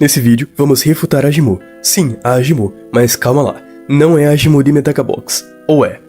Nesse vídeo, vamos refutar a Agimu. Sim, a Agimu, mas calma lá, não é a Agimu de Metagabox, ou é?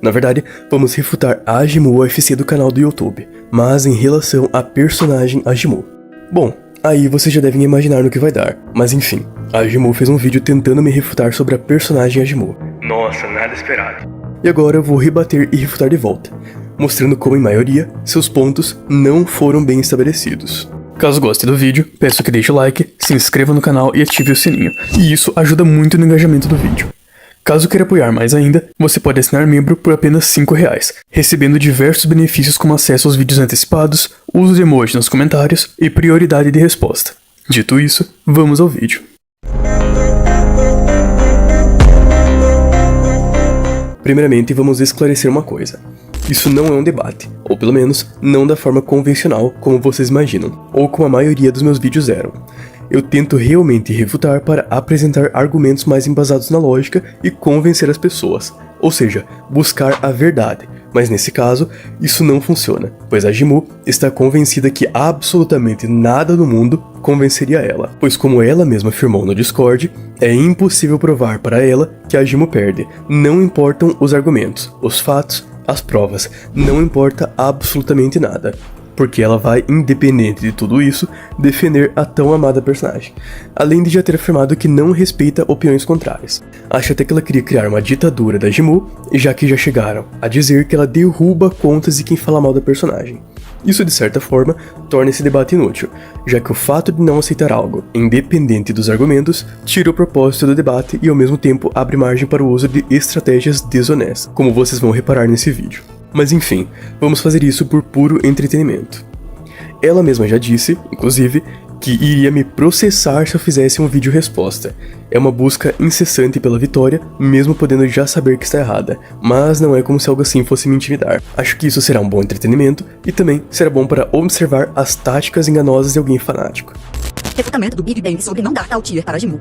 Na verdade, vamos refutar a Agimu UFC do canal do YouTube, mas em relação à personagem Agimu. Bom, aí vocês já devem imaginar no que vai dar, mas enfim, a Agimu fez um vídeo tentando me refutar sobre a personagem Agimu. Nossa, nada esperado. E agora eu vou rebater e refutar de volta, mostrando como em maioria, seus pontos não foram bem estabelecidos. Caso goste do vídeo, peço que deixe o like, se inscreva no canal e ative o sininho, e isso ajuda muito no engajamento do vídeo. Caso queira apoiar mais ainda, você pode assinar membro por apenas R$5, recebendo diversos benefícios como acesso aos vídeos antecipados, uso de emoji nos comentários e prioridade de resposta. Dito isso, vamos ao vídeo. Primeiramente, vamos esclarecer uma coisa. Isso não é um debate, ou pelo menos não da forma convencional como vocês imaginam, ou como a maioria dos meus vídeos eram. Eu tento realmente refutar para apresentar argumentos mais embasados na lógica e convencer as pessoas, ou seja, buscar a verdade, mas nesse caso, isso não funciona, pois a Agimu está convencida que absolutamente nada no mundo convenceria ela, pois como ela mesma afirmou no Discord, é impossível provar para ela que a Agimu perde, não importam os argumentos, os fatos, as provas, não importa absolutamente nada, porque ela vai, independente de tudo isso, defender a tão amada personagem, além de já ter afirmado que não respeita opiniões contrárias. Acho até que ela queria criar uma ditadura da Agimu, já que já chegaram a dizer que ela derruba contas de quem fala mal da personagem. Isso, de certa forma, torna esse debate inútil, já que o fato de não aceitar algo, independente dos argumentos, tira o propósito do debate e ao mesmo tempo abre margem para o uso de estratégias desonestas, como vocês vão reparar nesse vídeo. Mas enfim, vamos fazer isso por puro entretenimento. Ela mesma já disse, inclusive, que iria me processar se eu fizesse um vídeo resposta. É uma busca incessante pela vitória, mesmo podendo já saber que está errada, mas não é como se algo assim fosse me intimidar. Acho que isso será um bom entretenimento e também será bom para observar as táticas enganosas de alguém fanático. Refutamento do Big Bang sobre não dar tal tier para Agimu.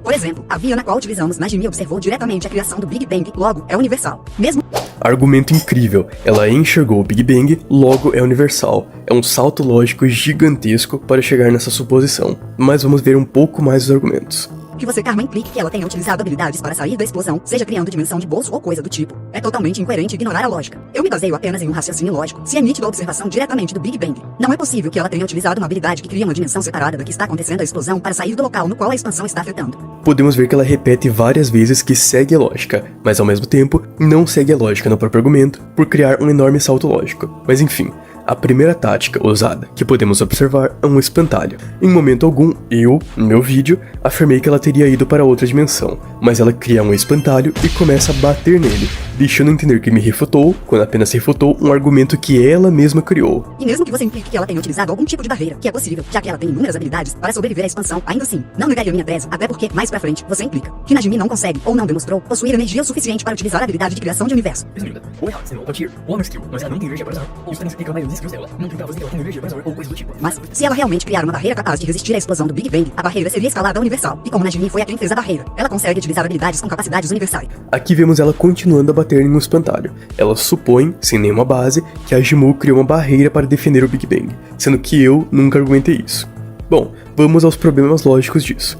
Por exemplo, a via na qual utilizamos Najimi observou diretamente a criação do Big Bang, logo é universal. Mesmo Argumento incrível, ela enxergou o Big Bang, logo é universal. É um salto lógico gigantesco para chegar nessa suposição, mas vamos ver um pouco mais os argumentos. que você karma implique que ela tenha utilizado habilidades para sair da explosão, seja criando dimensão de bolso ou coisa do tipo. É totalmente incoerente ignorar a lógica. Eu me baseio apenas em um raciocínio lógico, se é nítido a observação diretamente do Big Bang. Não é possível que ela tenha utilizado uma habilidade que cria uma dimensão separada da que está acontecendo a explosão para sair do local no qual a expansão está afetando. Podemos ver que ela repete várias vezes que segue a lógica, mas ao mesmo tempo não segue a lógica no próprio argumento por criar um enorme salto lógico. Mas enfim, a primeira tática usada que podemos observar é um espantalho. Em momento algum, eu, no meu vídeo, afirmei que ela teria ido para outra dimensão, mas ela cria um espantalho e começa a bater nele, deixando entender que me refutou, quando apenas refutou um argumento que ela mesma criou. E mesmo que você implique que ela tenha utilizado algum tipo de barreira, que é possível, já que ela tem inúmeras habilidades para sobreviver à expansão, ainda assim, não negaria minha tese, até porque, mais pra frente, você implica que Najimi não consegue, ou não demonstrou, possuir energia o suficiente para utilizar a habilidade de criação de universo. Resumida, ou ela ensinou o tier, ou a skill, mas ela não tem energia para usar. Isso também explica a maioria das skills dela. Não tentava que ela tem energia para usar ou coisa do tipo. Mas, se ela realmente criar uma barreira capaz de resistir à explosão do Big Bang, a barreira seria escalada universal. E como Najimi foi a quem fez a barreira, ela consegue utilizar habilidades com capacidades universais. Aqui vemos ela continuando a bater em um espantalho. Ela supõe, sem nenhuma base, que a Agimu criou uma barreira para defender o Big Bang, sendo que eu nunca argumentei isso. Bom, vamos aos problemas lógicos disso.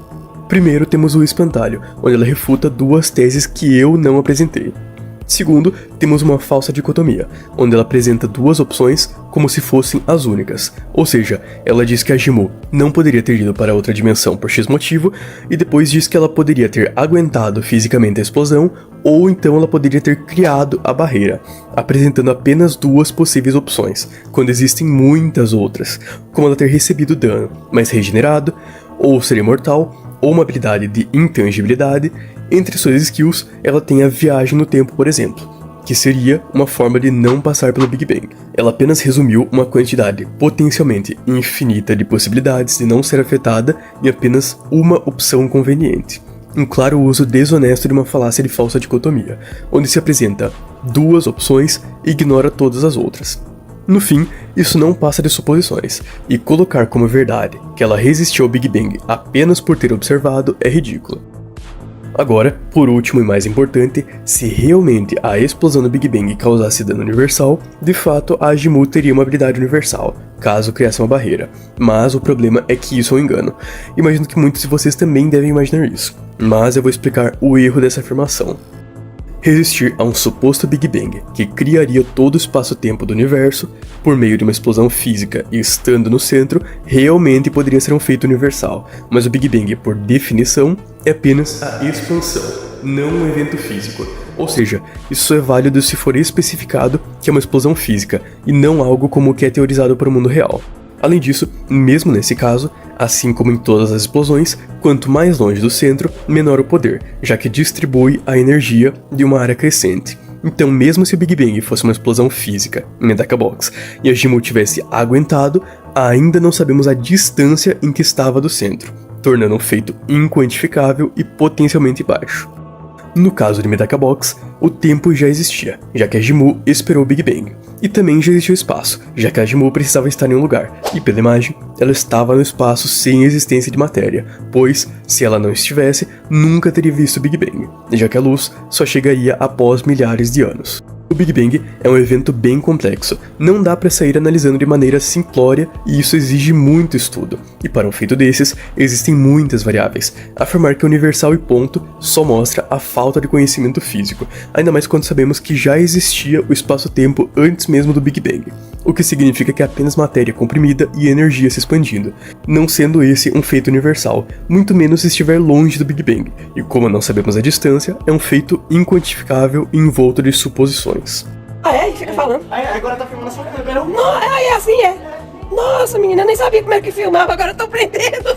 Primeiro temos o espantalho, onde ela refuta duas teses que eu não apresentei. Segundo, temos uma falsa dicotomia, onde ela apresenta duas opções como se fossem as únicas. Ou seja, ela diz que a Agimu não poderia ter ido para outra dimensão por X motivo, e depois diz que ela poderia ter aguentado fisicamente a explosão, ou então ela poderia ter criado a barreira, apresentando apenas duas possíveis opções, quando existem muitas outras, como ela ter recebido dano, mas regenerado, ou ser imortal, ou uma habilidade de intangibilidade. Entre suas skills, ela tem a viagem no tempo, por exemplo, que seria uma forma de não passar pelo Big Bang. Ela apenas resumiu uma quantidade potencialmente infinita de possibilidades de não ser afetada em apenas uma opção conveniente. Um claro uso desonesto de uma falácia de falsa dicotomia, onde se apresenta duas opções e ignora todas as outras. No fim, isso não passa de suposições, e colocar como verdade que ela resistiu ao Big Bang apenas por ter observado é ridículo. Agora, por último e mais importante, se realmente a explosão do Big Bang causasse dano universal, de fato a Agimu teria uma habilidade universal, caso criasse uma barreira. Mas o problema é que isso é um engano. Imagino que muitos de vocês também devem imaginar isso, mas eu vou explicar o erro dessa afirmação. Resistir a um suposto Big Bang, que criaria todo o espaço-tempo do universo, por meio de uma explosão física e estando no centro, realmente poderia ser um feito universal, mas o Big Bang, por definição, é apenas a expansão, não um evento físico. Ou seja, isso só é válido se for especificado que é uma explosão física, e não algo como o que é teorizado para o mundo real. Além disso, mesmo nesse caso, assim como em todas as explosões, quanto mais longe do centro, menor o poder, já que distribui a energia de uma área crescente. Então, mesmo se o Big Bang fosse uma explosão física, Medakabox, e a Agimu tivesse aguentado, ainda não sabemos a distância em que estava do centro, tornando um feito inquantificável e potencialmente baixo. No caso de Medakabox, o tempo já existia, já que a Agimu esperou o Big Bang. E também já existia o espaço, já que a Agimu precisava estar em um lugar, e pela imagem, ela estava no espaço sem existência de matéria, pois, se ela não estivesse, nunca teria visto o Big Bang, já que a luz só chegaria após milhares de anos. O Big Bang é um evento bem complexo, não dá para sair analisando de maneira simplória e isso exige muito estudo. E para um feito desses, existem muitas variáveis. Afirmar que é universal e ponto só mostra a falta de conhecimento físico, ainda mais quando sabemos que já existia o espaço-tempo antes mesmo do Big Bang, o que significa que é apenas matéria comprimida e energia se expandindo, não sendo esse um feito universal, muito menos se estiver longe do Big Bang, e como não sabemos a distância, é um feito inquantificável e envolto de suposições. Ah, é? E fica falando. Agora tá filmando a sua câmera. Não, é assim, é. Nossa, menina, eu nem sabia como é que filmava, agora eu tô aprendendo.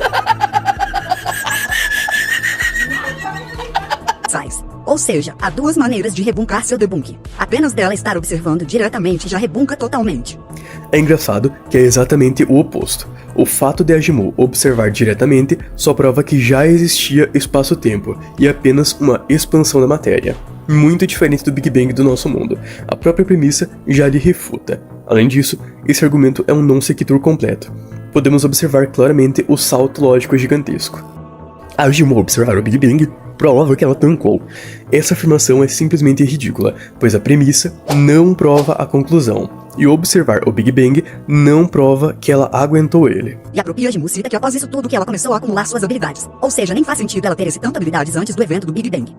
Ou seja, há duas maneiras de rebuncar seu debunk. Apenas dela estar observando diretamente já rebunca totalmente. É engraçado que é exatamente o oposto. O fato de Agimu observar diretamente só prova que já existia espaço-tempo e apenas uma expansão da matéria. Muito diferente do Big Bang do nosso mundo. A própria premissa já lhe refuta. Além disso, esse argumento é um non sequitur completo. Podemos observar claramente o salto lógico gigantesco. Agimu observar o Big Bang prova que ela tancou. Essa afirmação é simplesmente ridícula, pois a premissa não prova a conclusão, e observar o Big Bang não prova que ela aguentou ele. E a própria Agimu cita que após isso tudo que ela começou a acumular suas habilidades. Ou seja, nem faz sentido ela ter esse tanto habilidades antes do evento do Big Bang.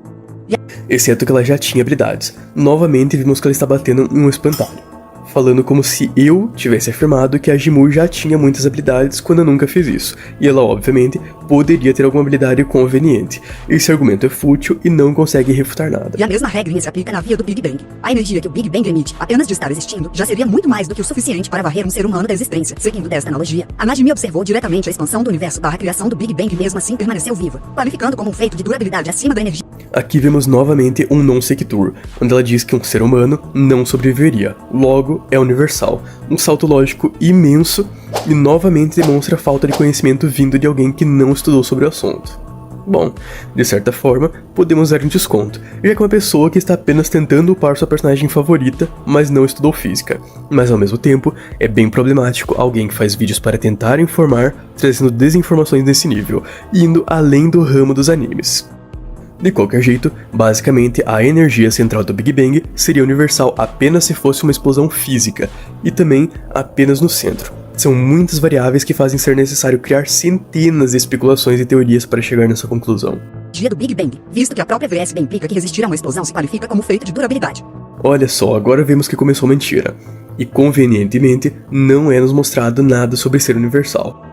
Exceto que ela já tinha habilidades. Novamente vimos que ela está batendo em um espantalho, falando como se eu tivesse afirmado que a Agimu já tinha muitas habilidades quando eu nunca fiz isso, e ela obviamente poderia ter alguma habilidade conveniente. Esse argumento é fútil e não consegue refutar nada. E a mesma regrinha se aplica na via do Big Bang. A energia que o Big Bang emite, apenas de estar existindo, já seria muito mais do que o suficiente para varrer um ser humano da existência. Seguindo desta analogia, a Najimi observou diretamente a expansão do universo barra criação do Big Bang e mesmo assim permaneceu viva, qualificando como um feito de durabilidade acima da energia. Aqui vemos novamente um non sequitur, onde ela diz que um ser humano não sobreviveria, logo é universal, um salto lógico imenso e novamente demonstra a falta de conhecimento vindo de alguém que não estudou sobre o assunto. Bom, de certa forma, podemos dar um desconto, já que é uma pessoa que está apenas tentando upar sua personagem favorita, mas não estudou física. Mas ao mesmo tempo, é bem problemático alguém que faz vídeos para tentar informar, trazendo desinformações nesse nível, indo além do ramo dos animes. De qualquer jeito, basicamente a energia central do Big Bang seria universal apenas se fosse uma explosão física, e também apenas no centro. São muitas variáveis que fazem ser necessário criar centenas de especulações e teorias para chegar nessa conclusão. Dia do Big Bang, visto que a própria VSB implica que resistir a uma explosão se qualifica como feito de durabilidade. Olha só, agora vemos que começou a mentira. E convenientemente, não é nos mostrado nada sobre ser universal.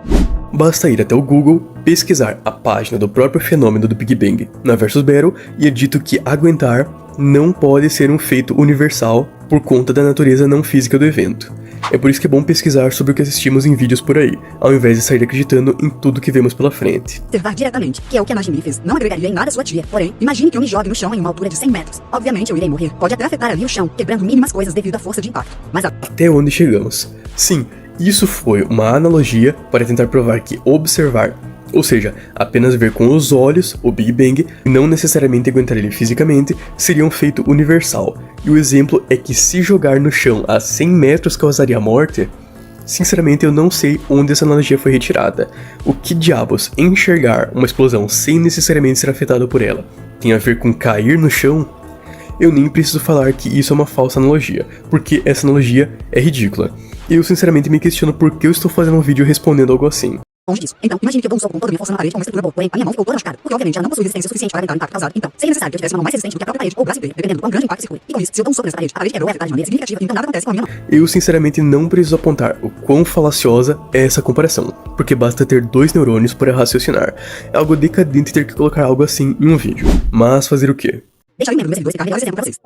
Basta ir até o Google, pesquisar a página do próprio fenômeno do Big Bang na Versus Battle e é dito que aguentar não pode ser um feito universal por conta da natureza não física do evento. É por isso que é bom pesquisar sobre o que assistimos em vídeos por aí, ao invés de sair acreditando em tudo que vemos pela frente. Observar diretamente, que é o que a Najimi fez, não agregaria em nada a sua tia. Porém, imagine que eu me jogue no chão em uma altura de 100 metros. Obviamente eu irei morrer. Pode até afetar ali o chão, quebrando mínimas coisas devido à força de impacto. Mas até onde chegamos? Sim, isso foi uma analogia para tentar provar que observar, ou seja, apenas ver com os olhos o Big Bang e não necessariamente aguentar ele fisicamente, seria um feito universal. E o exemplo é que se jogar no chão a 100 metros causaria morte. Sinceramente eu não sei onde essa analogia foi retirada. O que diabos enxergar uma explosão sem necessariamente ser afetado por ela? tem a ver com cair no chão, eu nem preciso falar que isso é uma falsa analogia, porque essa analogia é ridícula. Eu sinceramente me questiono por que eu estou fazendo um vídeo respondendo algo assim. Longe disso. Então, imagine que eu dou um soco com toda a minha força na parede com uma estrutura boa, porém a minha mão ficou toda machucada, porque obviamente ela não possui resistência suficiente para aguentar o impacto causado. Então, seria necessário que eu tivesse uma mão mais resistente do que a própria parede ou o braço inteiro, dependendo do quão grande o impacto circule. E com isso, se eu dou um soco nessa parede, a parede quebrou e afetar de maneira significativa, então nada acontece com a minha mão. Eu sinceramente não preciso apontar o quão falaciosa é essa comparação, porque basta ter 2 neurônios para raciocinar. É algo decadente ter que colocar algo assim em um vídeo. Mas fazer o quê? Deixa eu ir mesmo 2 ficar melhor exemplo pra vocês.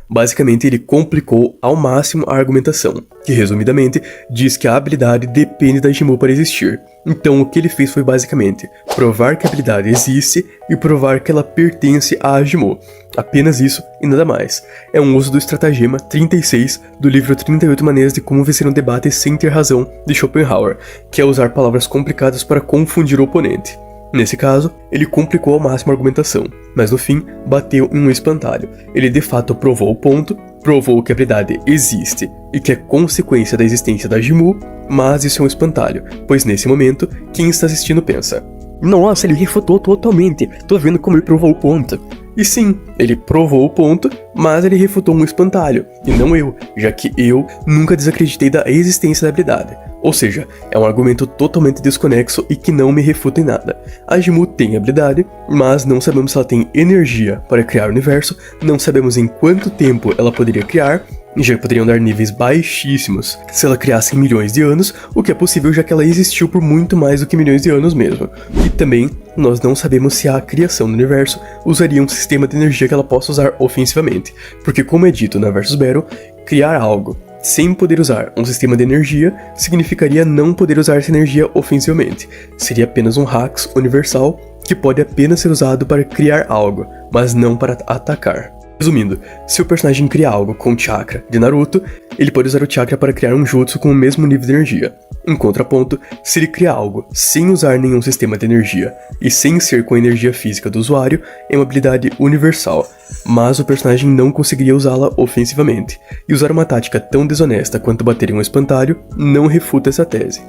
Basicamente, ele complicou ao máximo a argumentação, que resumidamente diz que a habilidade depende da Jimmu para existir. Então o que ele fez foi basicamente provar que a habilidade existe e provar que ela pertence à Jimmu. Apenas isso e nada mais. É um uso do estratagema 36 do livro 38 Maneiras de Como Vencer um Debate Sem Ter Razão, de Schopenhauer, que é usar palavras complicadas para confundir o oponente. Nesse caso, ele complicou ao máximo a argumentação, mas no fim, bateu em um espantalho. Ele de fato provou o ponto, provou que a habilidade existe e que é consequência da existência da Jimmu, mas isso é um espantalho, pois nesse momento, quem está assistindo pensa: nossa, ele refutou totalmente, tô vendo como ele provou o ponto. E sim, ele provou o ponto, mas ele refutou um espantalho, e não eu, já que eu nunca desacreditei da existência da habilidade. Ou seja, é um argumento totalmente desconexo e que não me refuta em nada. A Jimmu tem habilidade, mas não sabemos se ela tem energia para criar o universo, não sabemos em quanto tempo ela poderia criar, já poderiam dar níveis baixíssimos se ela criasse em milhões de anos, o que é possível já que ela existiu por muito mais do que milhões de anos mesmo. E também, nós não sabemos se a criação do universo usaria um sistema de energia que ela possa usar ofensivamente, porque como é dito na Versus Battle, criar algo sem poder usar um sistema de energia significaria não poder usar essa energia ofensivamente. Seria apenas um Hax universal que pode apenas ser usado para criar algo, mas não para atacar. Resumindo, se o personagem cria algo com chakra de Naruto, ele pode usar o chakra para criar um jutsu com o mesmo nível de energia. Em contraponto, se ele cria algo sem usar nenhum sistema de energia e sem ser com a energia física do usuário, é uma habilidade universal, mas o personagem não conseguiria usá-la ofensivamente, e usar uma tática tão desonesta quanto bater em um espantalho não refuta essa tese.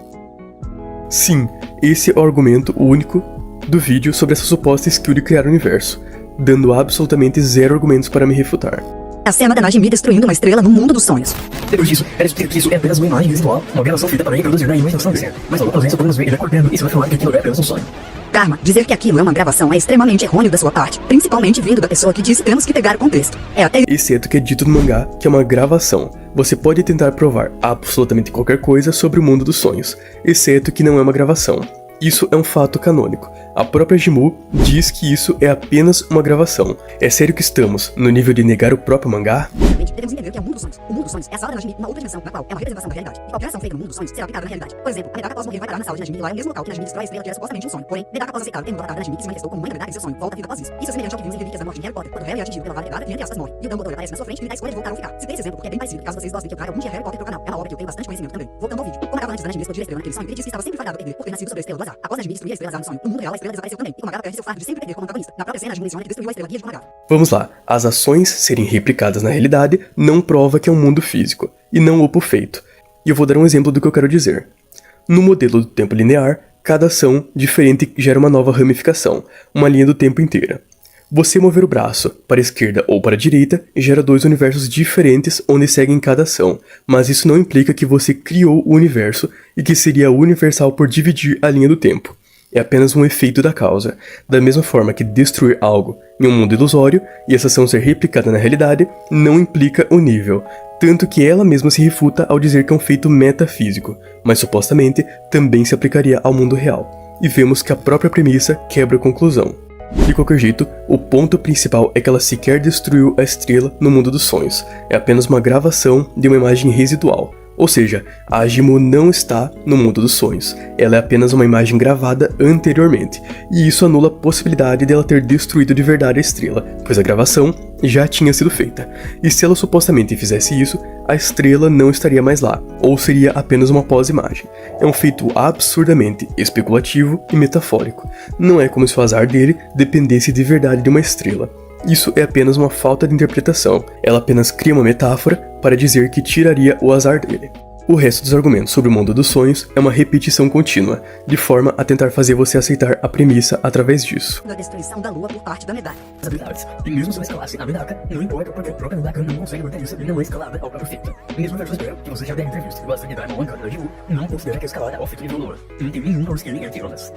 Sim, esse é o argumento único do vídeo sobre essa suposta skill de criar o universo, dando absolutamente zero argumentos para me refutar. A cena da Najimi destruindo uma estrela no mundo dos sonhos. Depois disso, era descobrir que isso é apenas uma imagem visual, uma gravação feita para reproduzir na imaginação do ser. Mas logo após isso, podemos ver ele acordando e se vai falar que aquilo é apenas um sonho. Karma, dizer que aquilo é uma gravação é extremamente errôneo da sua parte, principalmente vindo da pessoa que disse temos que pegar o contexto. É até exceto que é dito no mangá que é uma gravação. Você pode tentar provar absolutamente qualquer coisa sobre o mundo dos sonhos, exceto que não é uma gravação. Isso é um fato canônico. A própria Jimmu diz que isso é apenas uma gravação. É sério que estamos no nível de negar o próprio mangá? devemos entender que é o mundo dos sonhos. O mundo dos sonhos é a sala da Najimi, uma outra dimensão, na qual é uma representação da realidade. E qualquer ação feita no mundo dos sonhos será aplicada na realidade. Por exemplo, a Medaka após morrer vai parar na sala de Najimi e lá é o mesmo local que Najimi destrói a estrela que era supostamente um sonho. Porém, Medaka após aceitar o termo do avatar da Najimi que se manifestou como mãe da Medaka em seu sonho, volta à vida após isso. Isso é semelhante ao que vimos em Relíquias da Morte de Harry Potter, quando Harry é atingido pela vara quebrada e entre aspas morre. E o Dumbledore aparece na sua frente e lhe dá a escolha de voltar ou ficar. Citei esse exemplo porque é bem parecido, caso vocês gostem que eu traga algum dia Harry Potter pro canal. É uma obra que eu tenho bastante conhecimento também. Voltando ao vídeo. Como acaba antes da Najimi explodir a estrela naquele sonho, ele disse que estava sempre fadado a perder, por ter nascido sobre a estrela do azar. Após Najimi destruir a estrela azar no sonho, no mundo real a estrela desapareceu também. E Komagata perde seu fardo de sempre perder como antagonista. Na própria cena, Najimi menciona que destruiu a estrela guia de Komagata. Vamos lá, as ações serem replicadas na realidade não prova que é um mundo físico, e não o feito. E eu vou dar um exemplo do que eu quero dizer. No modelo do tempo linear, cada ação diferente gera uma nova ramificação, uma linha do tempo inteira. Você mover o braço para a esquerda ou para a direita gera dois universos diferentes onde seguem cada ação, mas isso não implica que você criou o universo e que seria universal por dividir a linha do tempo. É apenas um efeito da causa. Da mesma forma que destruir algo em um mundo ilusório e essa ação ser replicada na realidade não implica o nível, tanto que ela mesma se refuta ao dizer que é um feito metafísico, mas supostamente também se aplicaria ao mundo real. E vemos que a própria premissa quebra a conclusão. De qualquer jeito, o ponto principal é que ela sequer destruiu a estrela no mundo dos sonhos. É apenas uma gravação de uma imagem residual, Ou seja, a Ajimu não está no mundo dos sonhos, ela é apenas uma imagem gravada anteriormente, e isso anula a possibilidade dela ter destruído de verdade a estrela, pois a gravação já tinha sido feita, e se ela supostamente fizesse isso, a estrela não estaria mais lá, ou seria apenas uma pós-imagem. É um feito absurdamente especulativo e metafórico, não é como se o azar dele dependesse de verdade de uma estrela. Isso é apenas uma falta de interpretação, ela apenas cria uma metáfora para dizer que tiraria o azar dele. O resto dos argumentos sobre o mundo dos sonhos é uma repetição contínua, de forma a tentar fazer você aceitar a premissa através disso. Da destruição da lua por parte da Medaka. As habilidades. E mesmo se eu escalasse a Medaka, não importa porque a própria Medaka não consegue manter isso não é escalada ao próprio feito. Mesmo versus Bell, que você já deve ter visto que gosta de dar uma mancada da Jimu, não considera que a escalada ao feito nível lua. Não tem nenhum power scaling entre elas.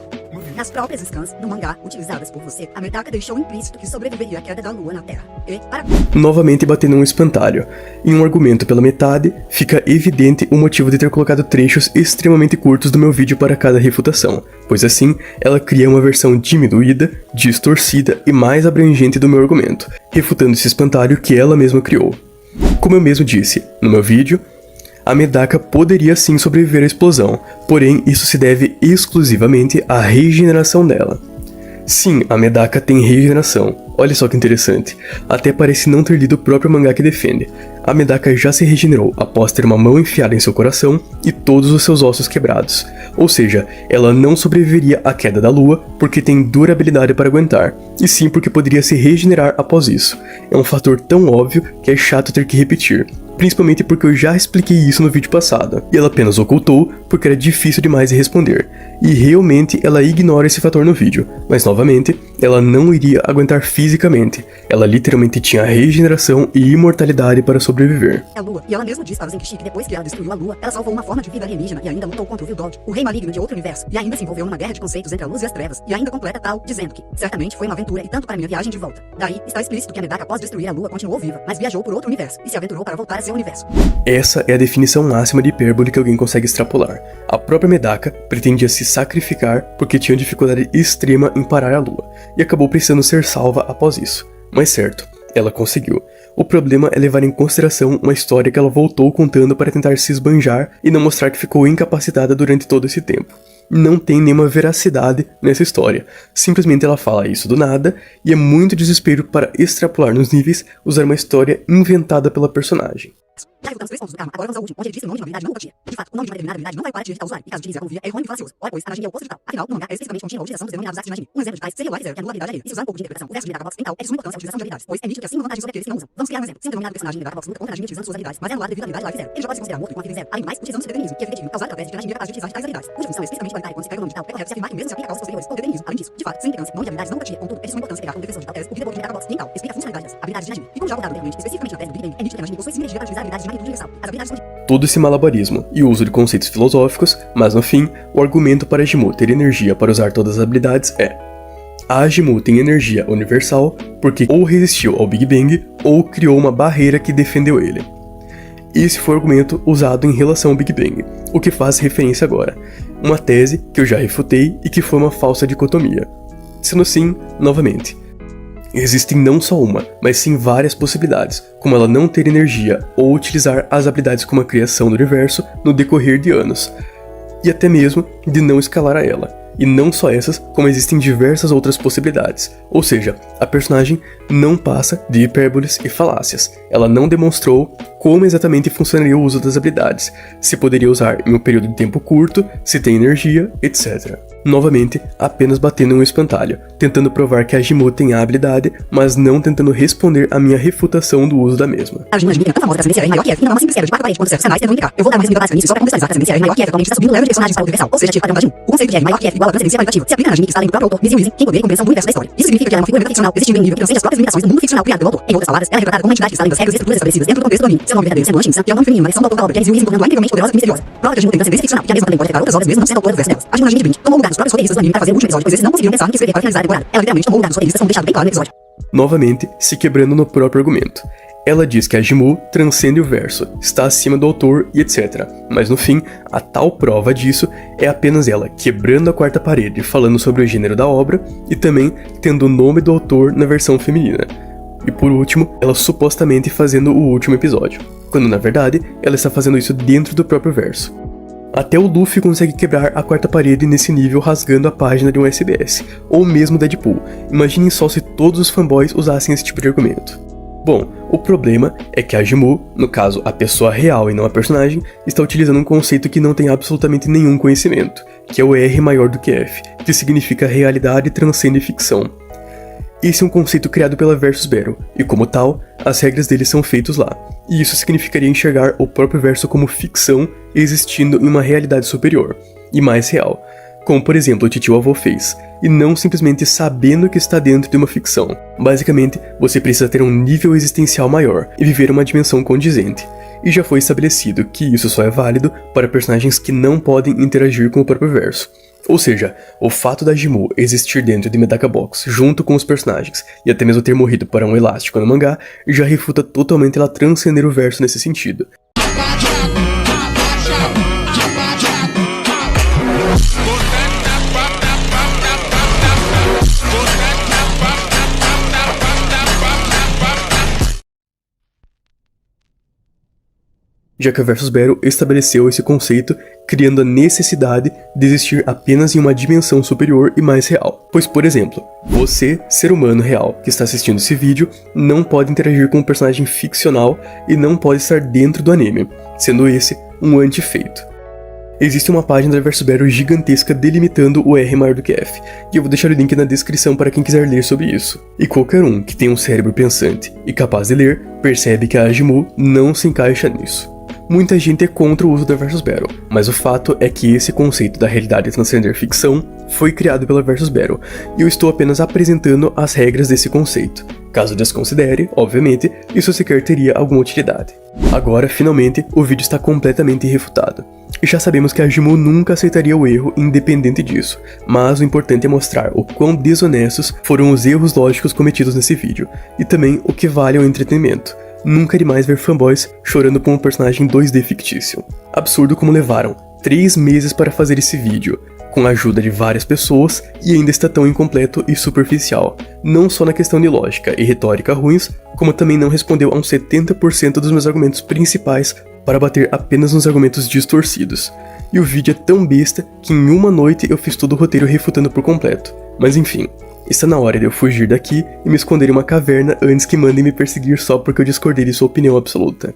Nas próprias scans do mangá utilizadas por você, a Medaka deixou implícito que sobreviveria à queda da lua na Terra. E, para... Novamente batendo um espantalho. Em um argumento pela metade, fica evidente o motivo de ter colocado trechos extremamente curtos do meu vídeo para cada refutação, pois assim, ela cria uma versão diminuída, distorcida e mais abrangente do meu argumento, refutando esse espantalho que ela mesma criou. Como eu mesmo disse no meu vídeo, a Medaka poderia sim sobreviver à explosão, porém isso se deve exclusivamente à regeneração dela. Sim, a Medaka tem regeneração, olha só que interessante, até parece não ter lido o próprio mangá que defende. A Medaka já se regenerou após ter uma mão enfiada em seu coração e todos os seus ossos quebrados, ou seja, ela não sobreviveria à queda da lua porque tem durabilidade para aguentar, e sim porque poderia se regenerar após isso. É um fator tão óbvio que é chato ter que repetir. Principalmente porque eu já expliquei isso no vídeo passado, e ela apenas ocultou porque era difícil demais de responder, e realmente ela ignora esse fator no vídeo, mas novamente, ela não iria aguentar fisicamente, ela literalmente tinha regeneração e imortalidade para sobreviver. A lua, e ela mesma disse para Zenkichi que depois que ela destruiu a lua, ela salvou uma forma de vida alienígena e ainda lutou contra o Vildod, o rei maligno de outro universo, e ainda se envolveu numa guerra de conceitos entre a luz e as trevas, e ainda completa tal, dizendo que, certamente foi uma aventura e tanto para minha viagem de volta. Daí, está explícito que a Medaka após destruir a lua continuou viva, mas viajou por outro universo, e se aventurou para voltar a seu universo. Essa é a definição máxima de hipérbole que alguém consegue extrapolar. A própria Medaka pretendia se sacrificar porque tinha dificuldade extrema em parar a lua, e acabou precisando ser salva após isso. Mas certo, ela conseguiu. O problema é levar em consideração uma história que ela voltou contando para tentar se esbanjar e não mostrar que ficou incapacitada durante todo esse tempo. Não tem nenhuma veracidade nessa história, simplesmente ela fala isso do nada, e é muito desespero para extrapolar nos níveis usar uma história inventada pela personagem. Já refutamos 3 pontos do karma, agora vamos ao último, onde ele diz que o nome de uma habilidade não utotia. De fato, o nome de uma determinada habilidade não vai para digitar o usuário, e caso utilize a confia, é errôneo e falacioso. Ora, pois, a magia é o oposto de tal. Afinal, no mangá é especificamente contínua a utilização dos denominados actos de magia. Um exemplo de tais seria o Life Zero, que anula a habilidade alheia. E se usar um pouco de interpretação, o verso de Medaka Box em tal é de suma importância a utilização de habilidades, pois é nítido que assim uma vantagem sobre aqueles que não usam. Vamos criar um exemplo. Se um denominado personagem Medaka Box luta contra a magia utilizando suas habilidades, mas é anulado devido à habilidade Life Zero, ele já pode se considerar morto com a vida zero. Além do mais, utilizando seu determinismo, que é determinismo causado através de que a magia é capaz de utilizar tais habilidades, cuja função é especificamente validária quando se pega o nome de tal, é correto se afirmar que mesmo se aplica a causas posteriores, o determinismo. Além disso, de fato, sem implicância, nome de habilidades não utotia, contudo, é de suma importância pegar como defensor de tal tese o vida de Medaka Box em tal, explica a funcionalidade das habilidades de magia. E como já abordado anteriormente, especificamente na tese do Big Bang, é nítido que a magia possui sinergia para utilizar habilidades de magnitude universal. As habilidades são Todo esse malabarismo e o uso de conceitos filosóficos, mas no fim, o argumento para Ajimu ter energia para usar todas as habilidades é: a Ajimu tem energia universal porque ou resistiu ao Big Bang ou criou uma barreira que defendeu ele. Esse foi o argumento usado em relação ao Big Bang, o que faz referência agora, uma tese que eu já refutei e que foi uma falsa dicotomia. Sendo assim, novamente, existem não só uma, mas sim várias possibilidades, como ela não ter energia ou utilizar as habilidades como a criação do universo no decorrer de anos, e até mesmo de não escalar a ela. E não só essas, como existem diversas outras possibilidades. Ou seja, a personagem não passa de hipérboles e falácias. Ela não demonstrou como exatamente funcionaria o uso das habilidades, se poderia usar em um período de tempo curto, se tem energia, etc. Novamente, apenas batendo em um espantalho, tentando provar que a Ajimu tem a habilidade, mas não tentando responder à minha refutação do uso da mesma. A Ajimu é tão famosa da Ascendência em maior que F, e não é uma simples quebra de 4 paredes quando os sinais tentam indicar. Eu vou dar mais um nível básico nisso só pra contextualizar que a Ascendência em maior que F atualmente está subindo o level de personagem para o universal, ou seja, tipo padrão da Ajimu. O conceito de F maior que F igual a transcendência valentativa se aplica na Ajimu que está além do próprio autor, Miz Yuizen, quem poderia compreensão do universo da história. Isso significa que ela é uma figura ficcional, existindo em um nível que transcende as próprias limitações do mundo ficcional criado pelo autor. Em outras palavras, ela é retratada como uma entidade que está além das regras e estruturas estabelecidas dentro do contexto do anime. Seu nome verdadeiro sendo Anshin-san, e é o nome feminino, variação do autor da obra, que é Miz Yuizen, tornando-a incrivelmente poderosa e misteriosa. Prova que a Ajimu tem transcendência ficcional, que a mesma também pode retratar outras obras mesmo não sendo autora do verso delas. A Ajimu na Anime de 20 tomou lugar dos próprios roteiristas do anime para fazer o último episódio, pois eles não conseguiram pensar no que escrever para finalizar a temporada. Ela literalmente tomou lugar dos roteiristas, como deixado bem claro no episódio. Novamente, se quebrando no próprio argumento. Ela diz que a Ajimu transcende o verso, está acima do autor e etc. Mas no fim, a tal prova disso é apenas ela quebrando a quarta parede, falando sobre o gênero da obra e também tendo o nome do autor na versão feminina. E por último, ela supostamente fazendo o último episódio. quando na verdade ela está fazendo isso dentro do próprio verso. Até o Luffy consegue quebrar a quarta parede nesse nível rasgando a página de um SBS, ou mesmo Deadpool. Imaginem só se todos os fanboys usassem esse tipo de argumento. Bom, o problema é que a Jimou, no caso a pessoa real e não a personagem, está utilizando um conceito que não tem absolutamente nenhum conhecimento, que é o R maior do que F, que significa realidade transcende ficção. Esse é um conceito criado pela Versus Battle, e como tal, as regras dele são feitas lá, e isso significaria enxergar o próprio verso como ficção existindo em uma realidade superior, e mais real, como por exemplo o Titio Avô fez, e não simplesmente sabendo que está dentro de uma ficção. Basicamente, você precisa ter um nível existencial maior e viver uma dimensão condizente, e já foi estabelecido que isso só é válido para personagens que não podem interagir com o próprio verso. Ou seja, o fato da Jimou existir dentro de Medaka Box junto com os personagens e até mesmo ter morrido para um elástico no mangá já refuta totalmente ela transcender o verso nesse sentido. Já que a Versus Battle estabeleceu esse conceito, criando a necessidade de existir apenas em uma dimensão superior e mais real. Pois, por exemplo, você, ser humano real, que está assistindo esse vídeo, não pode interagir com um personagem ficcional e não pode estar dentro do anime, sendo esse um anti-feito. Existe uma página da Versus Battle gigantesca delimitando o R maior do que F, e eu vou deixar o link na descrição para quem quiser ler sobre isso. E qualquer um que tenha um cérebro pensante e capaz de ler, percebe que a Jimou não se encaixa nisso. Muita gente é contra o uso da Versus Battle, mas o fato é que esse conceito da realidade transcender ficção foi criado pela Versus Battle, e eu estou apenas apresentando as regras desse conceito. Caso desconsidere, obviamente, isso sequer teria alguma utilidade. Agora, finalmente, o vídeo está completamente refutado. E já sabemos que a Jimou nunca aceitaria o erro independente disso, mas o importante é mostrar o quão desonestos foram os erros lógicos cometidos nesse vídeo, e também o que vale ao entretenimento. Nunca é demais ver fanboys chorando por um personagem 2D fictício. Absurdo como levaram 3 meses para fazer esse vídeo, com a ajuda de várias pessoas, e ainda está tão incompleto e superficial, não só na questão de lógica e retórica ruins, como também não respondeu a uns 70% dos meus argumentos principais para bater apenas nos argumentos distorcidos. E o vídeo é tão besta que em uma noite eu fiz todo o roteiro refutando por completo. Mas enfim, está na hora de eu fugir daqui e me esconder em uma caverna antes que mandem me perseguir só porque eu discordei de sua opinião absoluta.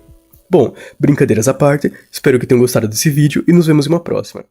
Bom, brincadeiras à parte, espero que tenham gostado desse vídeo e nos vemos em uma próxima.